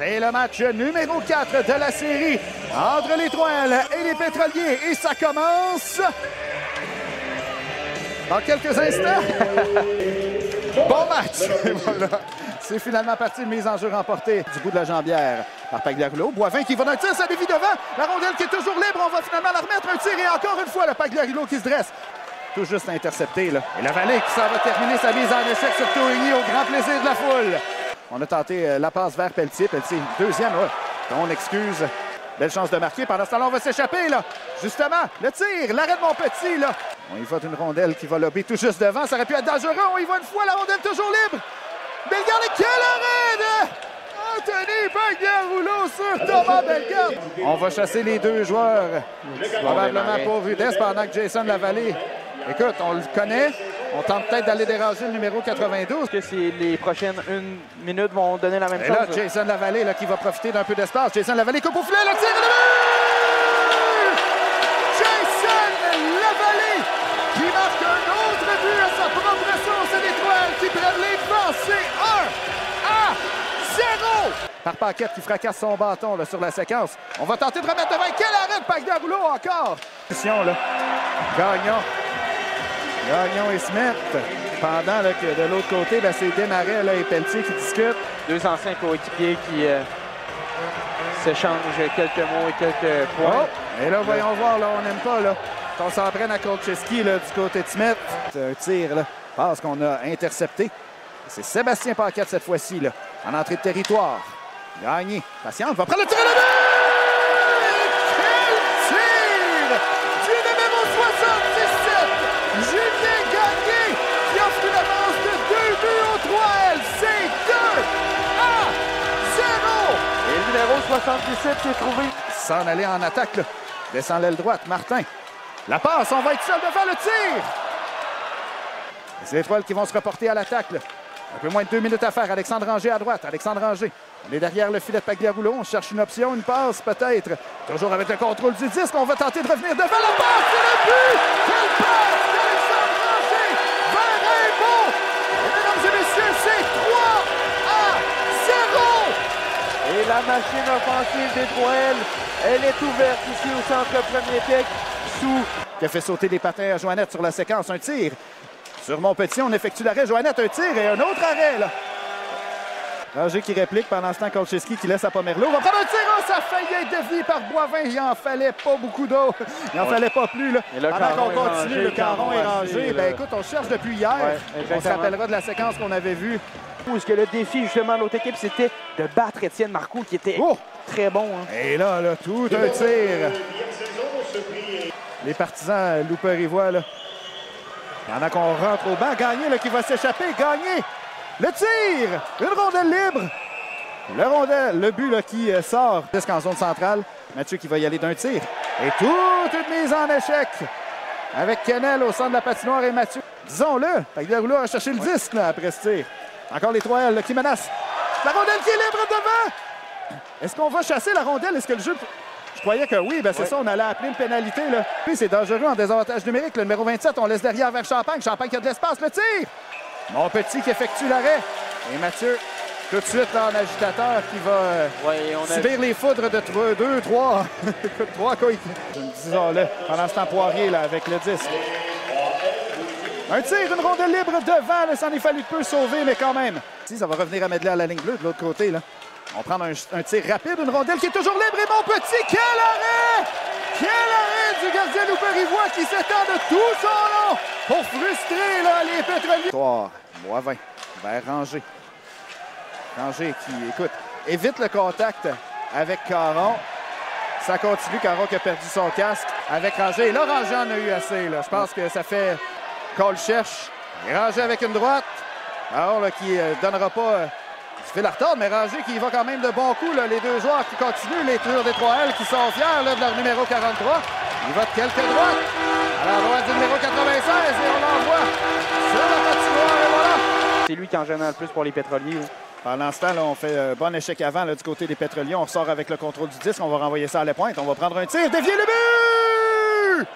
C'est le match numéro 4 de la série entre l'Étoile et les Pétroliers. Et ça commence dans quelques instants. Bon match! Voilà. C'est finalement parti de mise en jeu remportée du bout de la jambière par Pagliarulo. Boivin qui va dans le tir, ça dévie devant. La rondelle qui est toujours libre. On va finalement la remettre. Un tir et encore une fois le Pagliarulo qui se dresse. Tout juste intercepté, là. Et la Vallée qui s'en va terminer sa mise en échec sur Tourigny au grand plaisir de la foule. On a tenté la passe vers Pelletier. Pelletier, deuxième, ouais. On excuse. Belle chance de marquer. Pendant ce temps-là, on va s'échapper, là. Justement, le tir, l'arrêt de Montpetit, là. On y va d'une rondelle qui va lober tout juste devant. Ça aurait pu être dangereux. On y va une fois, la rondelle toujours libre. Bellegarde, quel arrêt de Anthony Pagliarulo sur Thomas Bellegarde. On va chasser les deux joueurs. Probablement pour rudesse pendant que Jason Lavallée. Écoute, on le connaît. On tente peut-être d'aller déranger le numéro 92. Que les prochaines 1 minute vont donner la même chose. Et là, Jason Lavallée là, qui va profiter d'un peu d'espace. Jason Lavallée coupe au filet, le tir et le but! Jason Lavallée qui marque un autre but à sa propre sauce. C'est l'Étoile qui prennent les devants. C'est 1-0! Par Paquette qui fracasse son bâton là, sur la séquence. On va tenter de remettre devant. Quel arrêt de Pagliarulo encore! Là. Gagnon et Smith. Pendant là, que de l'autre côté, c'est Desmarais et Pelletier qui discutent. Deux anciens coéquipiers qui s'échangent quelques mots et quelques points. Oh! Et là, voyons voir, là, on n'aime pas. Là. On s'en prenne à Kolcheski du côté de Smith. C'est un tir, là. Passe qu'on a intercepté. C'est Sébastien Paquette cette fois-ci, là, en entrée de territoire. Gagné. Patiente, va prendre le tir à la but! Quel tir! Du numéro 77, Julien Gagné, qui offre une avance de 2 buts aux 3L. C'est 2-0! Et le numéro 77 s'est trouvé. S'en aller en attaque, là. Descend l'aile droite, Martin. La passe, on va être seul devant le tir! C'est les Étoiles qui vont se reporter à l'attaque, là. Un peu moins de 2 minutes à faire. Alexandre Ranger à droite. Alexandre Ranger. On est derrière le filet de Pagliarulo. On cherche une option, une passe peut-être. Toujours avec le contrôle du disque. On va tenter de revenir devant la passe. C'est le but! Quelle passe d'Alexandre Ranger vers Raymond! Mesdames et messieurs, c'est 3-0! Et la machine offensive des 3L, elle est ouverte ici au centre Premier Tech. Sous. Qui a fait sauter des patins à Joannette sur la séquence. Un tir. Sur Montpetit, on effectue l'arrêt. Joannette, un tir et un autre arrêt, là. Ranger qui réplique pendant ce temps, Kolcheski qui laisse à Pomerleau. On va prendre un tir, ça a failli être dévié par Boivin. Il en fallait pas beaucoup d'eau. Il en fallait pas plus, là. Pendant qu'on continue, le caron est rangé. Ben écoute, on cherche depuis hier. On se rappellera de la séquence qu'on avait vue. Où est-ce que le défi, justement, de l'autre équipe, c'était de battre Étienne Marcoux, qui était très bon. Hein. Et là, tout un tir. Les partisans Loup-Parivois, là. Il y en a qu'on rentre au banc. Gagné, là, qui va s'échapper. Gagné. Le tir. Une rondelle libre. Le but là, qui sort. Disque en zone centrale. Mathieu qui va y aller d'un tir. Et toute une mise en échec. Avec Kennel au centre de la patinoire et Mathieu. Disons-le, Pagliarulo a cherché le disque là, après ce tir. Encore les 3L qui menacent. La rondelle qui est libre devant. Est-ce qu'on va chasser la rondelle? Est-ce que le jeu... Je croyais que oui, c'est ça, on allait appeler une pénalité. Là. Puis c'est dangereux en désavantage numérique. Le numéro 27, on laisse derrière vers Champagne. Champagne qui a de l'espace, le tir! Montpetit qui effectue l'arrêt. Et Mathieu, tout de suite là, en agitateur, qui va subir les foudres de 2, 3 coéquipiers. Disons-le, pendant ce temps Poirier là, avec le disque. Un tir, une rondelle libre devant. Là, ça en est fallu peu sauver, mais quand même. Si, ça va revenir à Medley à la ligne bleue de l'autre côté. Là. On prend un tir rapide, une rondelle qui est toujours libre. Et Montpetit, quel arrêt! Quel arrêt du gardien Loup-Parivois qui s'étend de tout son long pour frustrer là, les Pétroliers. Boivin vers Ranger. Ranger qui, écoute, évite le contact avec Caron. Ça continue. Caron qui a perdu son casque avec Ranger. Et là, Ranger en a eu assez. Là. Je pense que ça fait Cole cherche. Et Ranger avec une droite. Alors là, qui donnera pas... Il fait la retard, mais Ranger qui y va quand même de bons coups. Là. Les deux joueurs qui continuent, les tueurs des 3L qui sont fiers là, de leur numéro 43. Il va de quelques droites à la droite du numéro 96 et on l'envoie sur la patinoire et voilà. C'est lui qui en gêne le plus pour les Pétroliers. Là. Pendant ce temps, là, on fait un bon échec avant là, du côté des Pétroliers. On ressort avec le contrôle du disque. On va renvoyer ça à la pointe. On va prendre un tir. Dévier le but!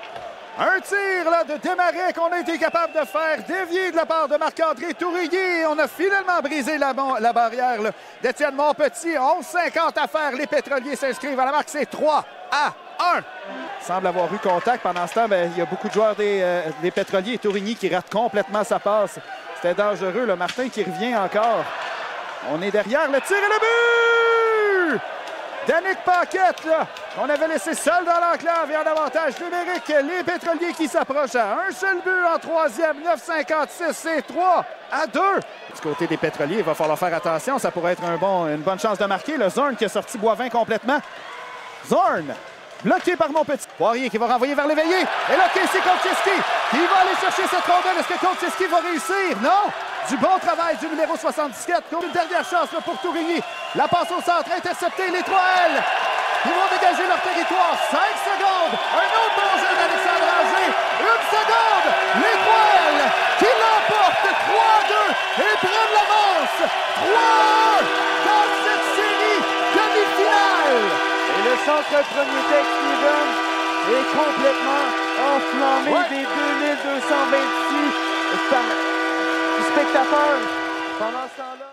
Un tir là, de Desmarais qu'on a été capable de faire dévier de la part de Marc-André Tourigny. On a finalement brisé la barrière d'Étienne Montpetit. 11,50 à faire. Les Pétroliers s'inscrivent à la marque. C'est 3-1. Il semble avoir eu contact. Pendant ce temps, il y a beaucoup de joueurs des Pétroliers et Tourigny qui ratent complètement sa passe. C'était dangereux. Le Martin qui revient encore. On est derrière. Le tir et le but! Danick Paquette, là, on avait laissé seul dans l'enclave et en avantage numérique. Les Pétroliers qui s'approchent à un seul but en troisième. 9,56, c'est 3-2. Du côté des Pétroliers, il va falloir faire attention. Ça pourrait être une bonne chance de marquer. Le Zorn qui a sorti Boivin complètement. Zorn, bloqué par Montpetit. Poirier qui va renvoyer vers l'éveillé. Et là, Casey Konciski qui va aller chercher cette rondelle. Est-ce que Konciski va réussir? Non! Du bon travail du numéro 77. Une dernière chance là, pour Tourigny. La passe au centre, interceptée, l'Étoile. Ils vont dégager leur territoire. 5 secondes. Un autre bon jeu d'Alexandre Anger. 1 seconde. L'Étoile qui l'emporte 3-2 et prennent l'avance. 3-1 dans cette série demi-finale. Et le centre premier texte, Steven, est complètement enflammé des 2226 spectateurs pendant ce temps-là.